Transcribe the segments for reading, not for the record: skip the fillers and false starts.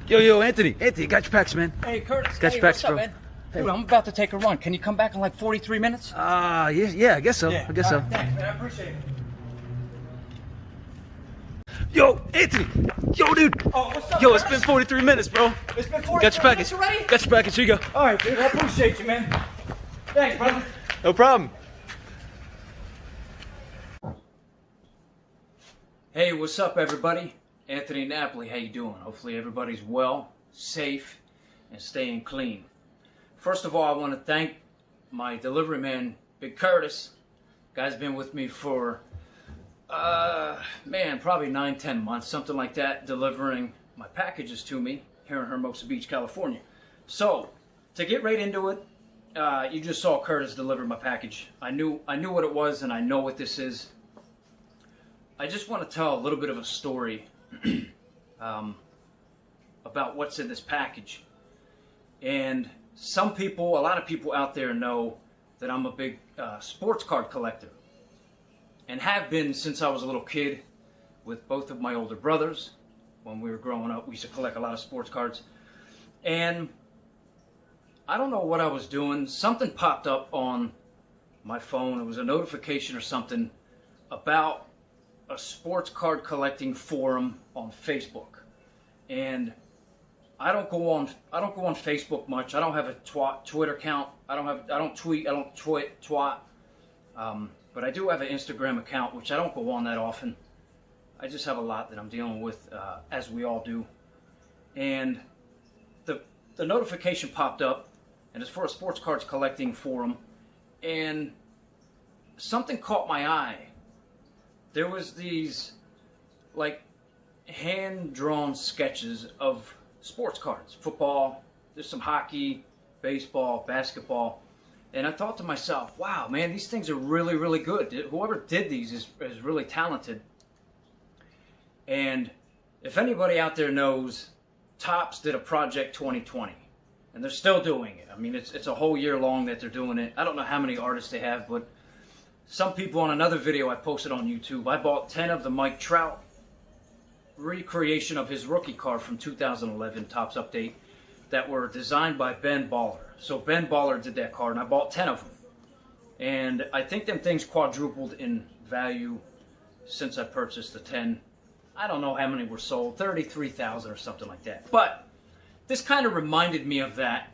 Yo, Anthony, got your packs, man. Hey, Curtis. Got hey, your packs, what's up, bro. man? Dude, I'm about to take a run. Can you come back in like 43 minutes? Yeah, I guess so. I guess so. All right, thanks, man. I appreciate it. Yo, Anthony. Yo, dude. Oh, what's up, Yo, it's Curtis? been 43 minutes, bro. It's been 43 Got your package. minutes already? Got your package. Here you go. All right, dude. I appreciate you, man. Thanks, brother. No problem. Hey, what's up, everybody? Anthony Napoli. How you doing? Hopefully everybody's well, safe, and staying clean. First of all, I want to thank my delivery man, Big Curtis. Guy's been with me for, probably 9-10 months, something like that, delivering my packages to me here in Hermosa Beach, California. So, to get right into it, you just saw Curtis deliver my package. I knew what it was, and I know what this is. I just want to tell a little bit of a story about what's in this package. And a lot of people out there know that I'm a big sports card collector, and have been since I was a little kid with both of my older brothers. When we were growing up, we used to collect a lot of sports cards. And I don't know what I was doing. Something popped up on my phone. It was a notification or something about a sports card collecting forum on Facebook. And I don't go on Facebook much. I don't have a Twitter account. I don't tweet. I don't twat. But I do have an Instagram account, which I don't go on that often. I just have a lot that I'm dealing with, as we all do. And the notification popped up, and it's for a sports cards collecting forum. And something caught my eye. There was these, like, hand-drawn sketches of sports cards. Football, there's some hockey, baseball, basketball. And I thought to myself, wow, man, these things are really, really good. Whoever did these is really talented. And if anybody out there knows, Topps did a Project 2020. And they're still doing it. I mean, it's a whole year long that they're doing it. I don't know how many artists they have, but some people on another video I posted on YouTube, I bought 10 of the Mike Trout recreation of his rookie card from 2011 Topps Update that were designed by Ben Baller. So Ben Baller did that card, and I bought 10 of them. And I think them things quadrupled in value since I purchased the 10. I don't know how many were sold, 33,000 or something like that. But this kind of reminded me of that,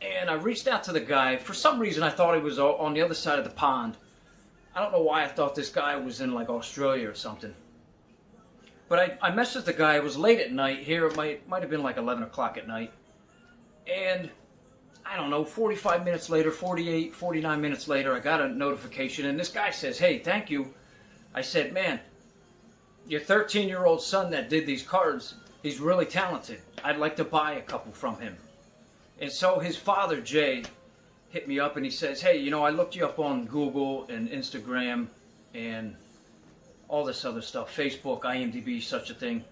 and I reached out to the guy. For some reason, I thought he was on the other side of the pond. I don't know why I thought this guy was in like Australia or something. But I messaged the guy. It was late at night. Here it might have been like 11 o'clock at night. And I don't know, 45 minutes later, 48, 49 minutes later, I got a notification. And this guy says, hey, thank you. I said, man, your 13-year-old son that did these cards, he's really talented. I'd like to buy a couple from him. And so his father, Jay, hit me up and he says, hey, you know, I looked you up on Google and Instagram and all this other stuff, Facebook, IMDb, such a thing.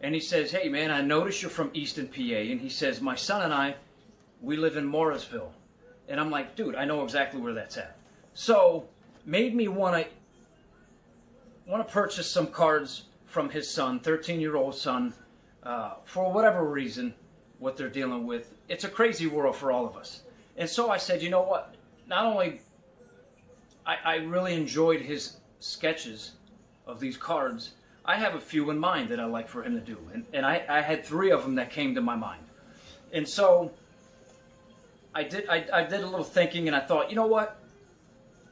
And he says, hey, man, I noticed you're from Easton, PA. And he says, my son and I, we live in Morrisville. And I'm like, dude, I know exactly where that's at. So made me want to purchase some cards from his son, 13-year-old son, for whatever reason, what they're dealing with. It's a crazy world for all of us. And so I said, you know what, not only I really enjoyed his sketches of these cards, I have a few in mind that I like for him to do. And I had 3 of them that came to my mind. And so I did a little thinking, and I thought, you know what,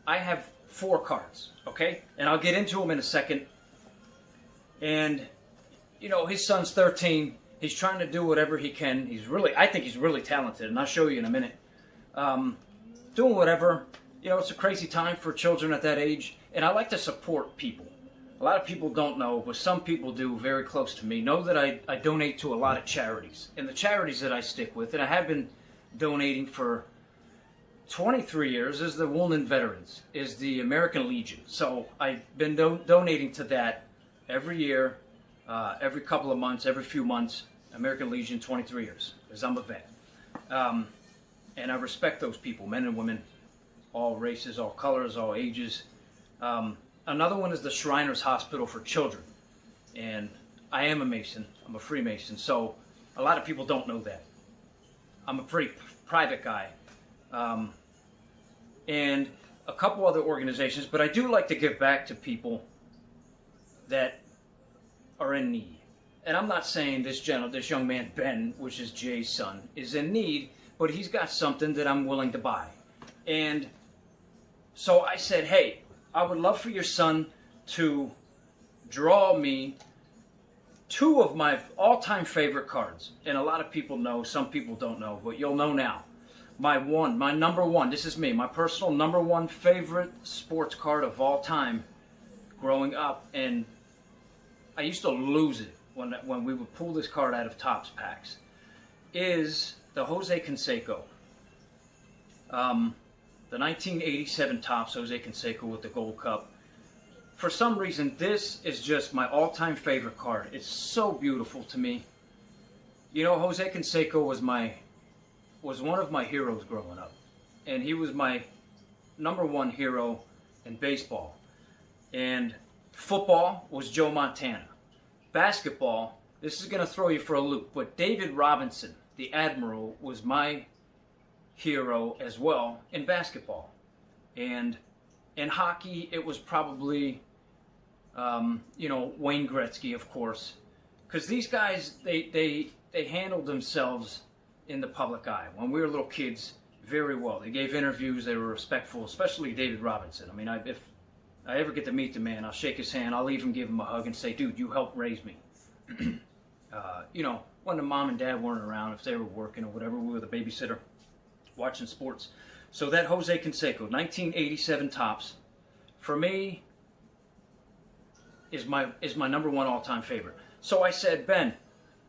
I have 4 cards, okay? And I'll get into them in a second. And, you know, his son's 13. He's trying to do whatever he can. I think he's really talented, and I'll show you in a minute. Doing whatever. You know, it's a crazy time for children at that age, and I like to support people. A lot of people don't know, but some people do, very close to me, know that I donate to a lot of charities. And the charities that I stick with, and I have been donating for 23 years, is the Wounded Veterans, is the American Legion. So I've been donating to that every year, every couple of months, every few months. American Legion, 23 years, because I'm a vet. And I respect those people, men and women, all races, all colors, all ages. Another one is the Shriners Hospital for Children. And I am a Mason. I'm a Freemason. So A lot of people don't know that. I'm a pretty private guy. And a couple other organizations, but I do like to give back to people that are in need. And I'm not saying this young man, Ben, which is Jay's son, is in need, but he's got something that I'm willing to buy. And so I said, hey, I would love for your son to draw me 2 of my all-time favorite cards. And a lot of people know, some people don't know, but you'll know now. My number one, this is me, my personal number 1 favorite sports card of all time growing up. And I used to lose it when we would pull this card out of Topps packs, is the Jose Canseco. The 1987 Topps Jose Canseco with the Gold Cup. For some reason, this is just my all-time favorite card. It's so beautiful to me. You know, Jose Canseco was one of my heroes growing up. And he was my number 1 hero in baseball. And football was Joe Montana. Basketball, this is going to throw you for a loop, but David Robinson, the Admiral, was my hero as well in basketball. And in hockey, it was probably, Wayne Gretzky, of course. Because these guys, they handled themselves in the public eye, when we were little kids, very well. They gave interviews, they were respectful, especially David Robinson. I mean, if I ever get to meet the man, I'll shake his hand, I'll even give him a hug and say, dude, you helped raise me. When the mom and dad weren't around, if they were working or whatever, we were the babysitter watching sports. So that Jose Canseco, 1987 Topps, for me, is my number 1 all-time favorite. So I said, Ben,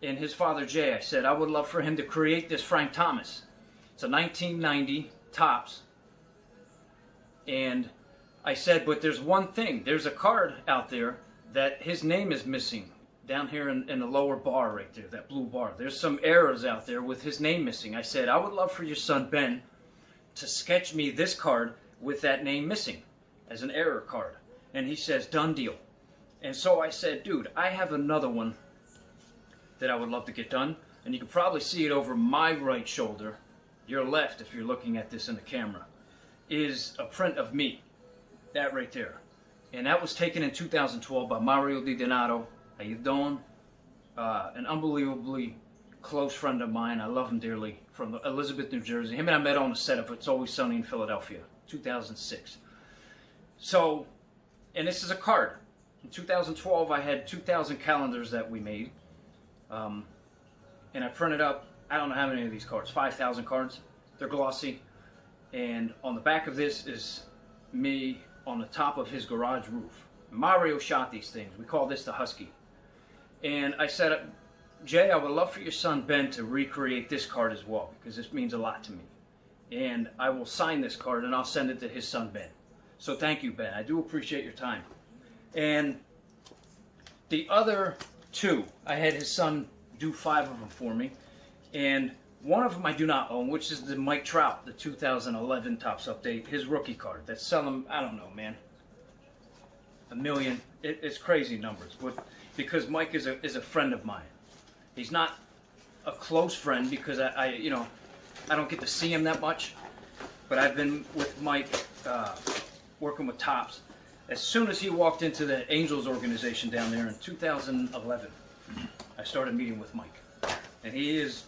and his father Jay, I said, I would love for him to create this Frank Thomas. It's a 1990 Topps. And I said, but there's one thing. There's a card out there that his name is missing. Down here in the lower bar right there, that blue bar. There's some errors out there with his name missing. I said, I would love for your son, Ben, to sketch me this card with that name missing as an error card. And he says, done deal. And so I said, dude, I have another one that I would love to get done. And you can probably see it over my right shoulder, your left if you're looking at this in the camera, is a print of me. That right there. And that was taken in 2012 by Mario Di Donato. How you doing? An unbelievably close friend of mine. I love him dearly. From Elizabeth, New Jersey. Him and I met on the set of It's Always Sunny in Philadelphia, 2006. So, and this is a card. In 2012, I had 2,000 calendars that we made. And I printed up, I don't know how many of these cards, 5,000 cards. They're glossy. And on the back of this is me on the top of his garage roof. Mario shot these things. We call this the Husky. And I said, Jay, I would love for your son Ben to recreate this card as well, because this means a lot to me. And I will sign this card and I'll send it to his son Ben. So thank you, Ben. I do appreciate your time. And the other 2, I had his son do 5 of them for me. And one of them I do not own, which is the Mike Trout, the 2011 Topps Update, his rookie card. That's selling, I don't know, man, 1 million. It's crazy numbers. But because Mike is a friend of mine. He's not a close friend because I don't get to see him that much. But I've been with Mike, working with Topps. As soon as he walked into the Angels organization down there in 2011, I started meeting with Mike. And he is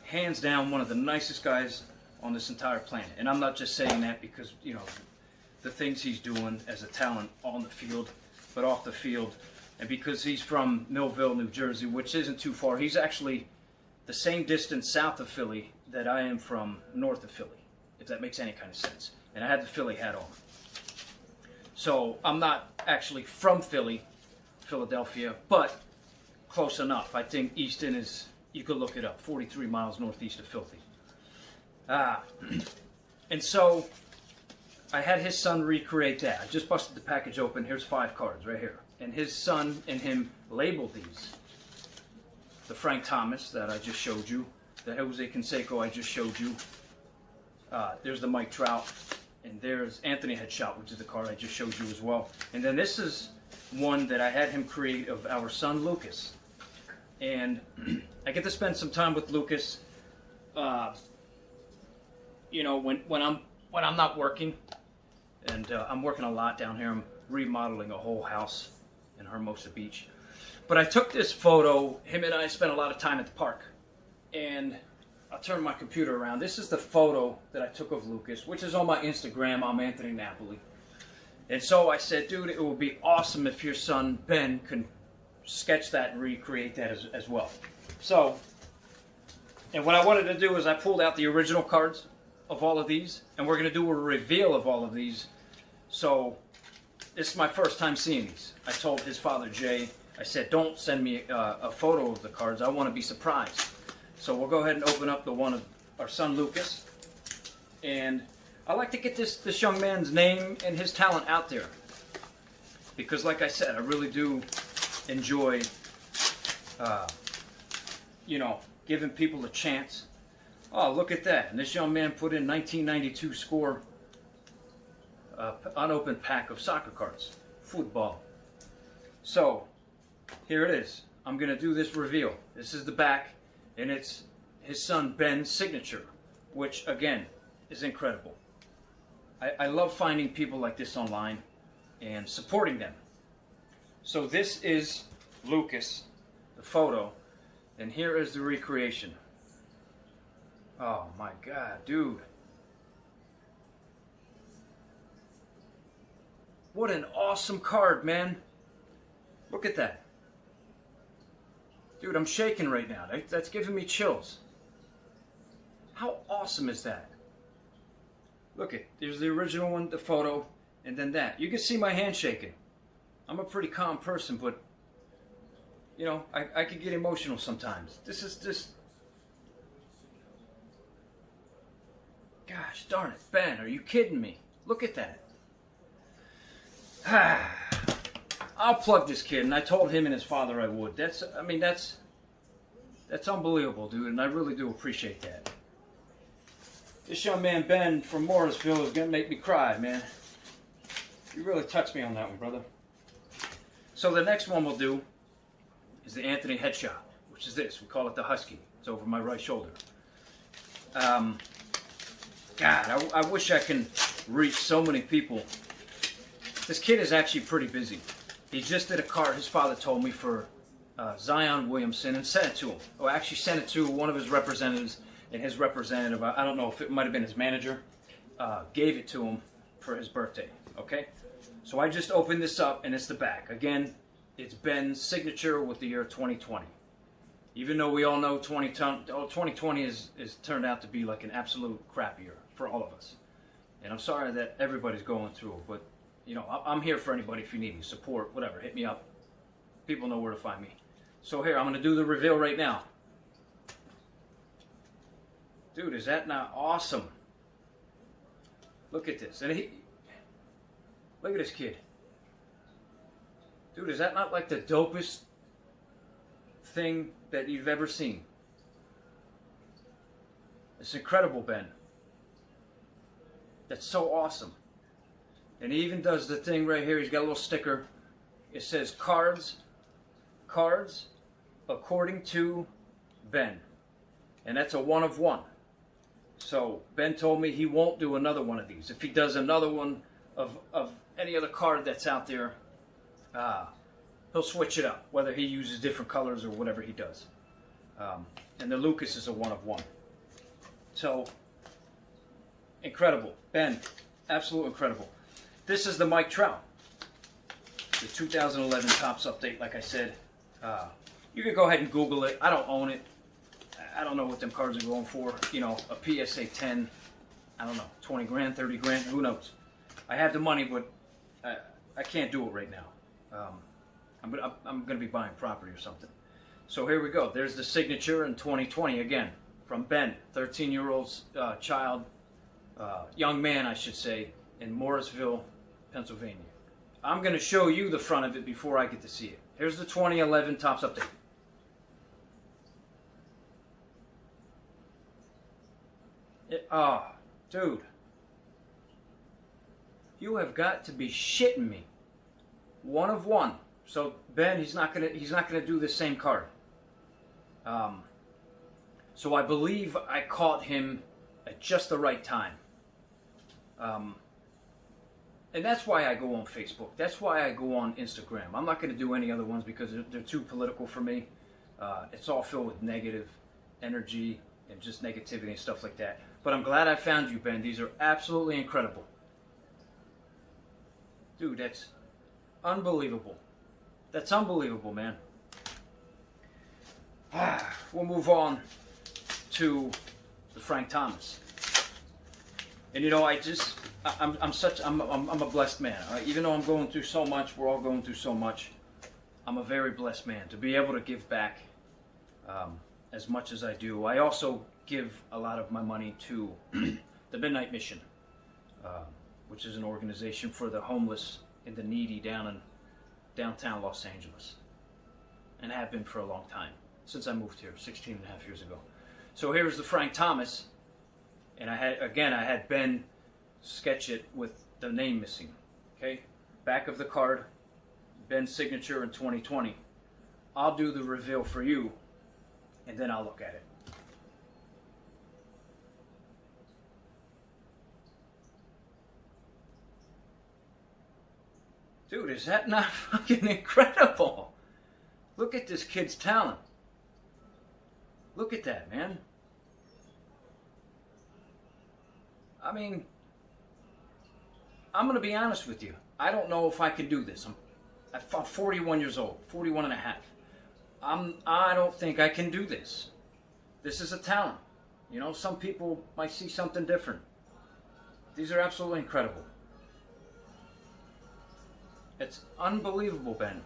hands down one of the nicest guys on this entire planet. And I'm not just saying that because, the things he's doing as a talent on the field, but off the field. And because he's from Morrisville, New Jersey, which isn't too far. He's actually the same distance south of Philly that I am from north of Philly, if that makes any kind of sense. And I had the Philly hat on. So I'm not actually from Philadelphia, but close enough. I think Easton is, you could look it up, 43 miles northeast of Philly. And so I had his son recreate that. I just busted the package open. Here's 5 cards right here. And his son and him labeled these. The Frank Thomas that I just showed you. The Jose Canseco I just showed you. There's the Mike Trout. And there's Anthony Headshot, which is the card I just showed you as well. And then this is one that I had him create of our son Lucas. and I get to spend some time with Lucas. You know, when I'm not working, and I'm working a lot down here. I'm remodeling a whole house in Hermosa Beach. But I took this photo. Him and I spent a lot of time at the park, and I'll turn my computer around. This is the photo that I took of Lucas, which is on my Instagram. I'm Anthony Napoli. And so I said, dude, it would be awesome if your son Ben can sketch that and recreate that as well. So, and what I wanted to do is I pulled out the original cards of all of these, and we're going to do a reveal of all of these. So this is my first time seeing these. I told his father Jay, I said, don't send me a photo of the cards. I want to be surprised. So we'll go ahead and open up the one of our son Lucas. And I like to get this young man's name and his talent out there, because like I said, I really do enjoy you know, giving people a chance. Oh, look at that. And this young man put in 1992 score, unopened pack of soccer cards, football. So here it is. I'm going to do this reveal. This is the back, and it's his son Ben's signature, which again is incredible. I love finding people like this online and supporting them. So this is Lucas, the photo, and here is the recreation. Oh my God, dude. What an awesome card, man. Look at that. Dude, I'm shaking right now. That's giving me chills. How awesome is that? Look it, there's the original one, the photo, and then that. You can see my hand shaking. I'm a pretty calm person, but you know, I could get emotional sometimes. This is just, gosh darn it, Ben, are you kidding me? Look at that. I'll plug this kid, and I told him and his father I would. That's unbelievable, dude, and I really do appreciate that. This young man, Ben, from Morrisville, is going to make me cry, man. You really touched me on that one, brother. So the next one we'll do is the Anthony headshot, which is this. We call it the Husky. It's over my right shoulder. God, I wish I can reach so many people. This kid is actually pretty busy. He just did a card, his father told me, for Zion Williamson, and sent it to him. Or actually sent it to one of his representatives, and his representative, I don't know if it might have been his manager, gave it to him for his birthday, okay? So I just opened this up, and it's the back. Again, it's Ben's signature with the year 2020. Even though we all know 2020 is turned out to be like an absolute crap year for all of us. And I'm sorry that everybody's going through it, but you know, I'm here for anybody if you need me, support, whatever, hit me up. People know where to find me. So here, I'm going to do the reveal right now. Dude, is that not awesome? Look at this. And look at this kid. Dude, is that not like the dopest thing that you've ever seen? It's incredible, Ben. That's so awesome. And he even does the thing right here. He's got a little sticker. It says cards according to Ben. And that's a 1 of 1. So Ben told me he won't do another one of these. If he does another one of any other card that's out there, he'll switch it up, whether he uses different colors or whatever he does. And the Lucas is a 1 of 1. So, incredible. Ben, absolutely incredible. This is the Mike Trout, the 2011 Topps update, like I said. You can go ahead and Google it. I don't own it. I don't know what them cards are going for. You know, a PSA 10, I don't know, 20 grand, 30 grand, who knows. I have the money, but I can't do it right now. I'm gonna be buying property or something. So here we go. There's the signature in 2020 again from Ben, 13-year-old child, young man, I should say, in Morrisville, Pennsylvania. I'm gonna show you the front of it before I get to see it. Here's the 2011 Topps update. Dude, you have got to be shitting me. 1 of 1. So Ben, he's not gonna do the same card. So I believe I caught him at just the right time. And that's why I go on Facebook. That's why I go on Instagram. I'm not going to do any other ones because they're too political for me. It's all filled with negative energy and just negativity and stuff like that. But I'm glad I found you, Ben. These are absolutely incredible. Dude, that's unbelievable. That's unbelievable, man. We'll move on to the Frank Thomas. And you know, I'm a blessed man. Even though I'm going through so much, we're all going through so much. I'm a very blessed man to be able to give back as much as I do. I also give a lot of my money to the Midnight Mission, which is an organization for the homeless and the needy down in downtown Los Angeles, and have been for a long time, since I moved here 16 and a half years ago. So here's the Frank Thomas, and I had Ben sketch it with the name missing. Okay, back of the card, Ben's signature in 2020. I'll do the reveal for you, and then I'll look at it. Dude, is that not fucking incredible? Look at this kid's talent. Look at that, man. I mean, I'm going to be honest with you. I don't know if I can do this. I'm 41 years old, 41 and a half. I don't think I can do this. This is a talent. You know, some people might see something different. These are absolutely incredible. It's unbelievable, Ben.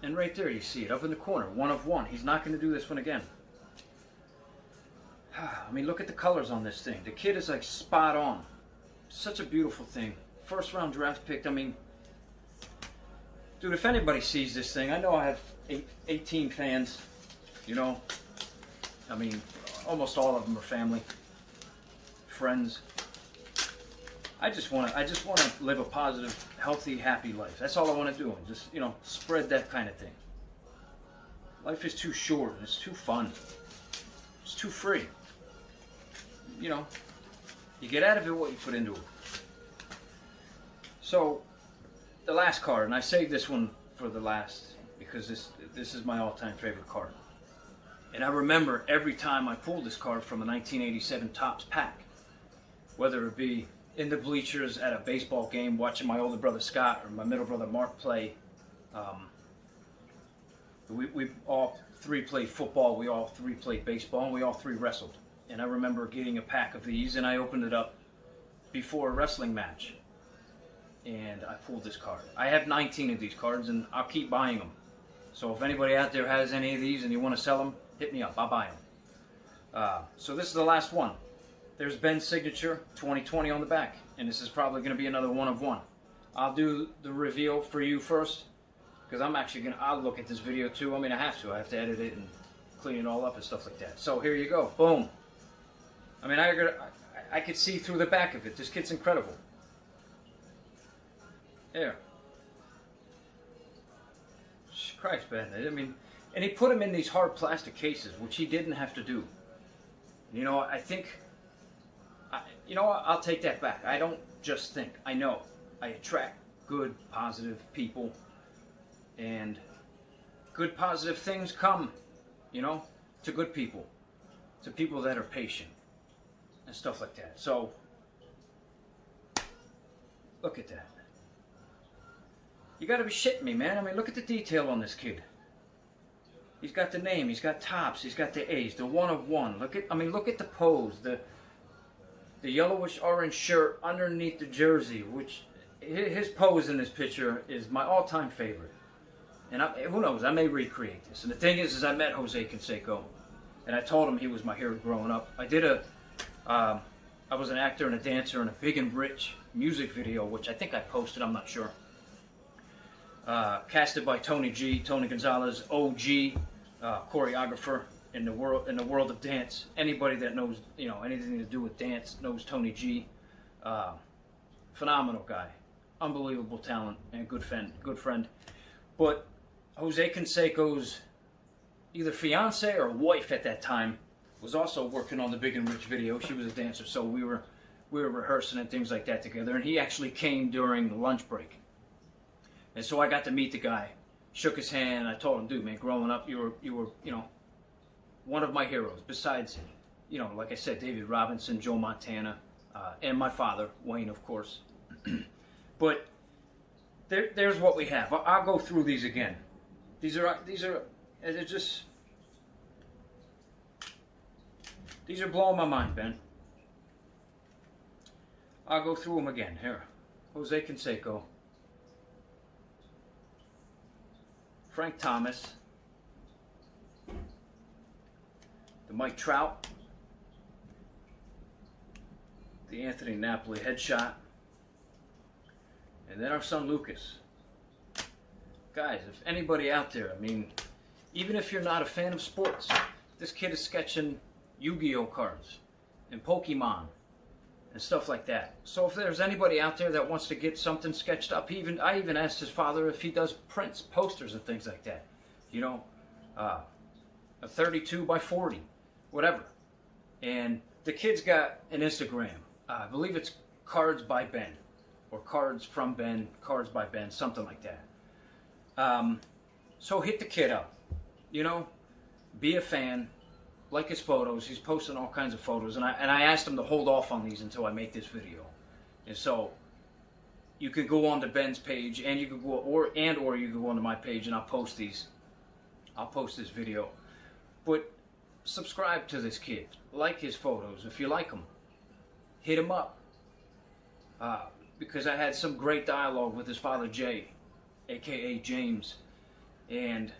And right there, you see it up in the corner, 1 of 1. He's not going to do this one again. I mean, look at the colors on this thing. The kid is like spot on. Such a beautiful thing. First round draft pick. I mean, dude, if anybody sees this thing, I know I have 18 fans. You know, I mean, almost all of them are family, friends. I just want to live a positive, healthy, happy life. That's all I want to do. And just, you know, spread that kind of thing. Life is too short. And it's too fun. It's too free. You know, you get out of it what you put into it. So, the last card, and I saved this one for the last because this is my all-time favorite card. And I remember every time I pulled this card from a 1987 Topps pack, whether it be in the bleachers at a baseball game, watching my older brother Scott or my middle brother Mark play. We all three played football, we all three played baseball, and we all three wrestled. And I remember getting a pack of these, and I opened it up before a wrestling match. And I pulled this card. I have 19 of these cards, and I'll keep buying them. So if anybody out there has any of these and you want to sell them, hit me up. I'll buy them. So this is the last one. There's Ben's signature, 2020 on the back. And this is probably going to be another 1 of 1. I'll do the reveal for you first. Because I'm actually going to, I'll look at this video too. I mean, I have to edit it and clean it all up and stuff like that. So here you go. Boom. I mean, I could see through the back of it. This kid's incredible. There. Christ, Ben. I mean, and he put them in these hard plastic cases, which he didn't have to do. You know, I think... you know what? I'll take that back. I don't just think. I know. I attract good, positive people. And good, positive things come, you know, to good people. To people that are patient. And stuff like that. So, look at that. You gotta be shitting me, man. I mean, look at the detail on this kid. He's got the name. He's got Topps. He's got the A's. The 1 of 1. Look at the pose. The yellowish orange shirt underneath the jersey, which his pose in this picture is my all-time favorite. And who knows, I may recreate this. And the thing is I met Jose Canseco, and I told him he was my hero growing up. I was an actor and a dancer in a Big and Rich music video, which I think I posted, I'm not sure. Casted by Tony Gonzalez, OG choreographer. In the world of dance, anybody that knows, you know, anything to do with dance knows Tony G. Phenomenal guy, unbelievable talent, and good friend. But Jose Canseco's either fiance or wife at that time was also working on the Big and Rich video. She was a dancer, so we were rehearsing and things like that together. And he actually came during the lunch break, and so I got to meet the guy. Shook his hand. I told him, dude, man, growing up, you were one of my heroes. Besides, like I said, David Robinson, Joe Montana, and my father, Wayne, of course. But there's what we have. I'll go through these again. These are blowing my mind, Ben. I'll go through them again. Here, Jose Canseco, Frank Thomas, the Mike Trout, the Anthony Napoli headshot, and then our son Lucas. Guys, if anybody out there, I mean, even if you're not a fan of sports, this kid is sketching Yu-Gi-Oh cards and Pokemon and stuff like that. So if there's anybody out there that wants to get something sketched up, I even asked his father if he does prints, posters, and things like that. A 32 by 40, whatever. And the kid's got an Instagram. I believe it's Cards by Ben, or Cards from Ben, Cards by Ben, something like that. So hit the kid up, be a fan, like his photos. He's posting all kinds of photos, and I asked him to hold off on these until I make this video. And so you could go on to Ben's page, and you could go, or you could go onto my page, and I'll post these. I'll post this video. But subscribe to this kid, like his photos if you like them. Hit him up, because I had some great dialogue with his father Jay, aka James, and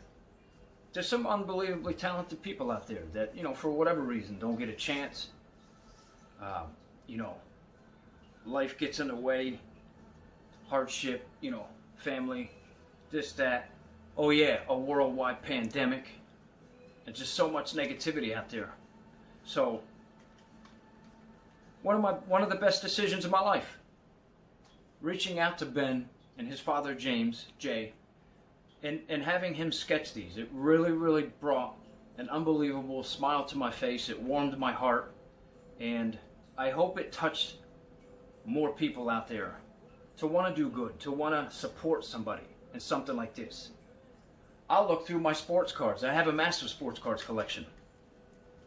there's some unbelievably talented people out there that, for whatever reason, don't get a chance. Life gets in the way, hardship, family, this, that. Oh yeah, a worldwide pandemic, and just so much negativity out there. So, one of the best decisions of my life, reaching out to Ben and his father James, Jay, and having him sketch these. It really, really brought an unbelievable smile to my face. It warmed my heart, and I hope it touched more people out there to want to do good, to want to support somebody in something like this. I'll look through my sports cards. I have a massive sports cards collection.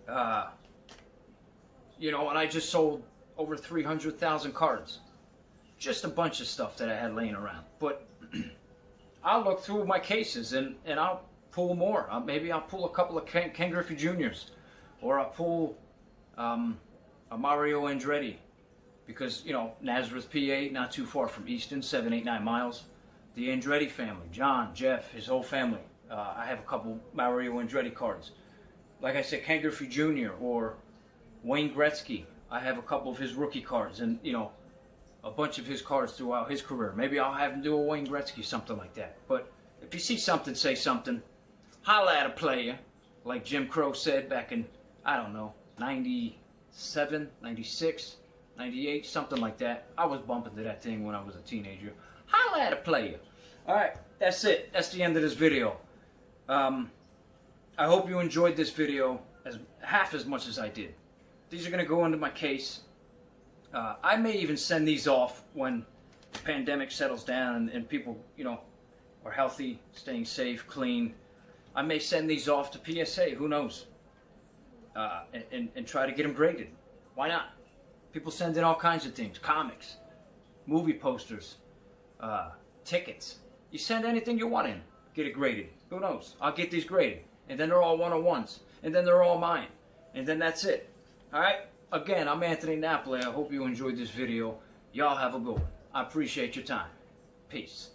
And I just sold over 300,000 cards. Just a bunch of stuff that I had laying around. But I'll look through my cases and I'll pull more. Maybe I'll pull a couple of Ken Griffey Jr.'s. Or I'll pull a Mario Andretti. Because, Nazareth, PA, not too far from Easton, 7, 8, 9 miles. The Andretti family, John, Jeff, his whole family. I have a couple Mario Andretti cards. Like I said, Ken Griffey Jr. or Wayne Gretzky. I have a couple of his rookie cards and, a bunch of his cards throughout his career. Maybe I'll have him do a Wayne Gretzky, something like that. But if you see something, say something. Holla at a player, like Jim Crow said back in, 97, 96, 98, something like that. I was bumping to that thing when I was a teenager. Holla at a player. Alright, that's it. That's the end of this video. I hope you enjoyed this video half as much as I did. These are going to go into my case. I may even send these off when the pandemic settles down and people, are healthy, staying safe, clean. I may send these off to PSA, who knows, and try to get them graded. Why not? People send in all kinds of things, comics, movie posters, tickets. You send anything you want in, get it graded. Who knows? I'll get these graded. And then they're all one-on-ones. And then they're all mine. And then that's it. Alright? Again, I'm Anthony Napoli. I hope you enjoyed this video. Y'all have a good one. I appreciate your time. Peace.